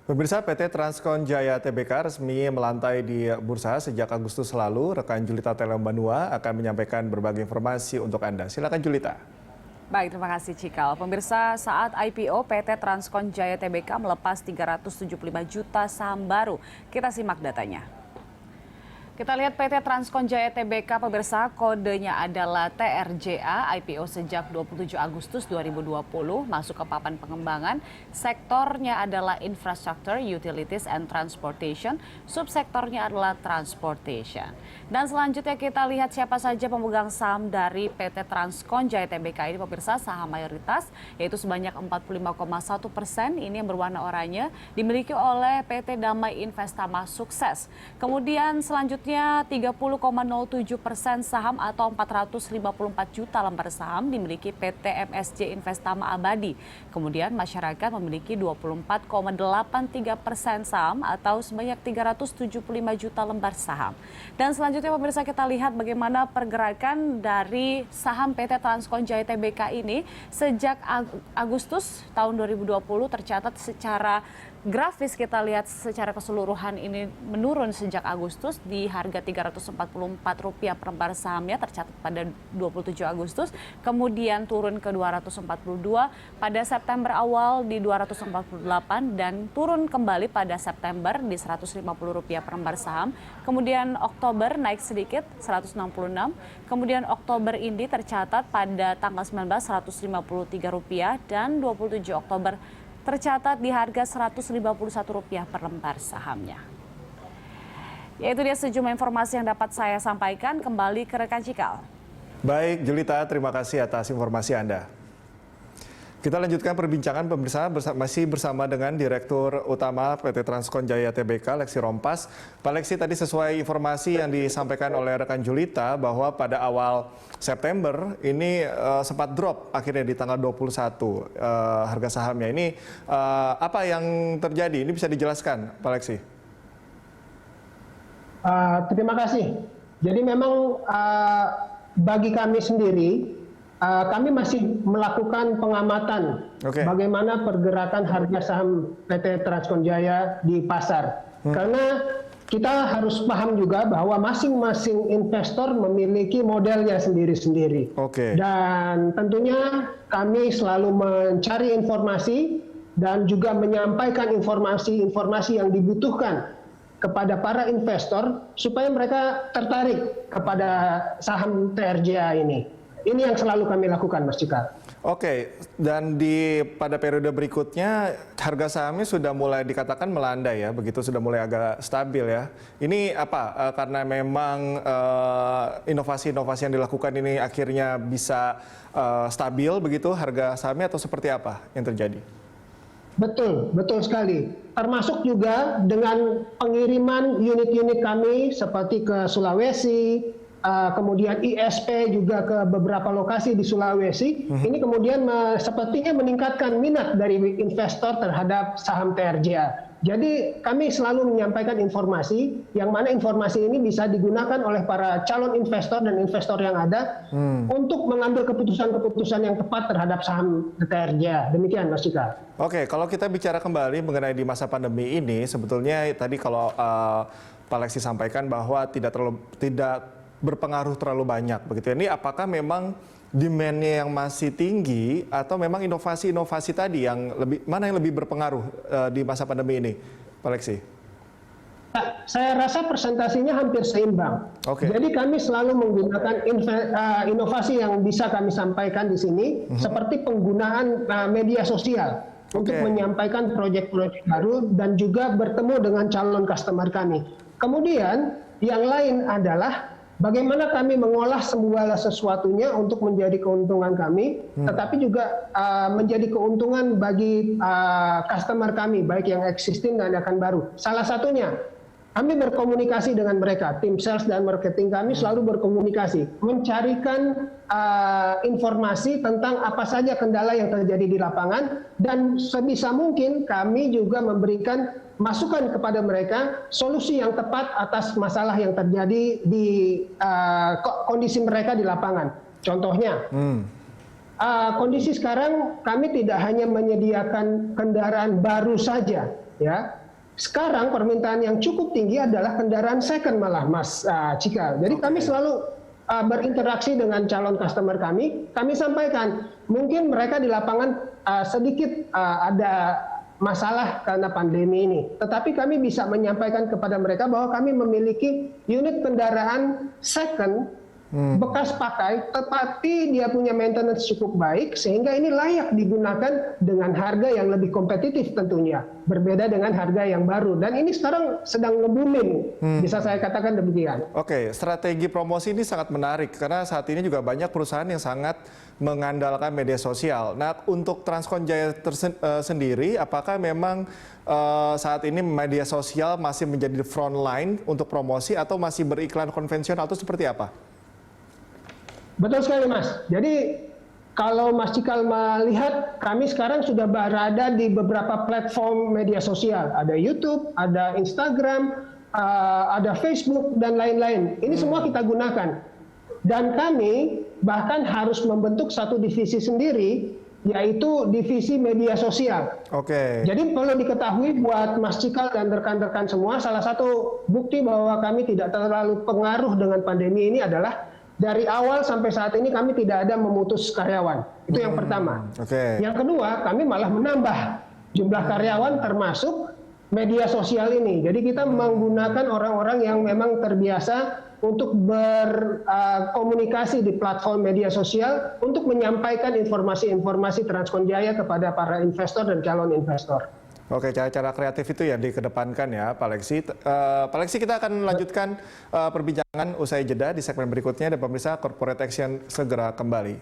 Pemirsa, PT Transkon Jaya Tbk resmi melantai di bursa sejak Agustus lalu. Rekan Julita Telembanua akan menyampaikan berbagai informasi untuk Anda. Silakan Julita. Baik, terima kasih Cikal. Pemirsa, saat IPO PT Transkon Jaya Tbk melepas 375 juta saham baru. Kita simak datanya. Kita lihat PT Transkon Jaya Tbk, pemirsa, kodenya adalah TRJA, IPO sejak 27 Agustus 2020, masuk ke papan pengembangan. Sektornya adalah Infrastructure, Utilities, and Transportation. Subsektornya adalah Transportation. Dan selanjutnya kita lihat siapa saja pemegang saham dari PT Transkon Jaya Tbk ini, pemirsa. Saham mayoritas, yaitu sebanyak 45,1%, ini yang berwarna oranye, dimiliki oleh PT Damai Investama Sukses. Kemudian selanjutnya 30,07% saham atau 454 juta lembar saham dimiliki PT MSJ Investama Abadi. Kemudian masyarakat memiliki 24,83% saham atau sebanyak 375 juta lembar saham. Dan selanjutnya pemirsa, kita lihat bagaimana pergerakan dari saham PT Transkon Jaya Tbk ini sejak Agustus tahun 2020 tercatat secara grafis. Kita lihat secara keseluruhan ini menurun sejak Agustus di harga Rp344 per lembar sahamnya tercatat pada 27 Agustus, kemudian turun ke 242 pada September awal di 248 dan turun kembali pada September di Rp150 per lembar saham. Kemudian Oktober naik sedikit 166, kemudian Oktober ini tercatat pada tanggal 19 Rp153 dan 27 Oktober tercatat di harga Rp151 per lembar sahamnya. Yaitu dia sejumlah informasi yang dapat saya sampaikan. Kembali ke rekan Cikal. Baik, Julita, terima kasih atas informasi Anda. Kita lanjutkan perbincangan pemirsa masih bersama dengan Direktur Utama PT Transkon Jaya Tbk, Leksi Rompas. Pak Leksi, tadi sesuai informasi yang disampaikan oleh rekan Julita bahwa pada awal September ini sempat drop akhirnya di tanggal 21 harga sahamnya. Ini apa yang terjadi? Ini bisa dijelaskan, Pak Leksi? Terima kasih. Jadi memang bagi kami sendiri, kami masih melakukan pengamatan bagaimana pergerakan harga saham PT Transkon Jaya di pasar. Karena kita harus paham juga bahwa masing-masing investor memiliki modelnya sendiri-sendiri. Dan tentunya kami selalu mencari informasi dan juga menyampaikan informasi-informasi yang dibutuhkan kepada para investor supaya mereka tertarik kepada saham TRJA ini. Ini yang selalu kami lakukan, Mas Cikal. Dan pada periode berikutnya harga sahamnya sudah mulai dikatakan melandai ya, begitu sudah mulai agak stabil ya. Ini apa? Karena memang inovasi-inovasi yang dilakukan ini akhirnya bisa stabil begitu harga sahamnya, atau seperti apa yang terjadi? Betul, betul sekali. Termasuk juga dengan pengiriman unit-unit kami seperti ke Sulawesi, kemudian ISP juga ke beberapa lokasi di Sulawesi. Ini kemudian sepertinya meningkatkan minat dari investor terhadap saham TRJA. Jadi kami selalu menyampaikan informasi yang mana informasi ini bisa digunakan oleh para calon investor dan investor yang ada untuk mengambil keputusan-keputusan yang tepat terhadap saham TRJA. Demikian, Mas Cikal. Kalau kita bicara kembali mengenai di masa pandemi ini, sebetulnya tadi kalau Pak Leksi sampaikan bahwa tidak berpengaruh terlalu banyak begitu. Ini apakah memang demand-nya yang masih tinggi atau memang inovasi-inovasi tadi yang mana yang lebih berpengaruh di masa pandemi ini, Pak Leksi? Saya rasa presentasinya hampir seimbang. Jadi kami selalu menggunakan inovasi yang bisa kami sampaikan di sini, seperti penggunaan media sosial untuk menyampaikan proyek-proyek baru dan juga bertemu dengan calon customer kami. Kemudian yang lain adalah bagaimana kami mengolah segala sesuatunya untuk menjadi keuntungan kami, tetapi juga menjadi keuntungan bagi customer kami, baik yang existing dan akan baru. Salah satunya, kami berkomunikasi dengan mereka, tim sales dan marketing kami selalu berkomunikasi, mencarikan informasi tentang apa saja kendala yang terjadi di lapangan, dan sebisa mungkin kami juga memberikan masukan kepada mereka solusi yang tepat atas masalah yang terjadi di kondisi mereka di lapangan. Contohnya, kondisi sekarang kami tidak hanya menyediakan kendaraan baru saja, ya. Sekarang permintaan yang cukup tinggi adalah kendaraan second malah, Mas Cikal. Jadi kami selalu berinteraksi dengan calon customer kami sampaikan, mungkin mereka di lapangan sedikit ada masalah karena pandemi ini. Tetapi kami bisa menyampaikan kepada mereka bahwa kami memiliki unit kendaraan second bekas pakai, tetapi dia punya maintenance cukup baik sehingga ini layak digunakan dengan harga yang lebih kompetitif tentunya, berbeda dengan harga yang baru, dan ini sekarang sedang nge-booming, bisa saya katakan demikian. Oke, strategi promosi ini sangat menarik karena saat ini juga banyak perusahaan yang sangat mengandalkan media sosial. Nah, untuk Transkon Jaya sendiri, apakah memang saat ini media sosial masih menjadi front line untuk promosi atau masih beriklan konvensional atau seperti apa? Betul sekali, Mas. Jadi kalau Mas Cikal melihat, kami sekarang sudah berada di beberapa platform media sosial. Ada YouTube, ada Instagram, ada Facebook, dan lain-lain. Ini semua kita gunakan. Dan kami bahkan harus membentuk satu divisi sendiri, yaitu divisi media sosial. Oke. Jadi perlu diketahui buat Mas Cikal dan rekan-rekan semua, salah satu bukti bahwa kami tidak terlalu pengaruh dengan pandemi ini adalah dari awal sampai saat ini kami tidak ada memutus karyawan. Itu yang pertama. Yang kedua, kami malah menambah jumlah karyawan termasuk media sosial ini. Jadi kita menggunakan orang-orang yang memang terbiasa untuk berkomunikasi di platform media sosial untuk menyampaikan informasi-informasi Transkon Jaya kepada para investor dan calon investor. Oke, cara-cara kreatif itu yang dikedepankan ya, Pak Leksi. Pak Leksi, kita akan lanjutkan perbincangan usai jeda di segmen berikutnya, dan pemirsa Corporate Action segera kembali.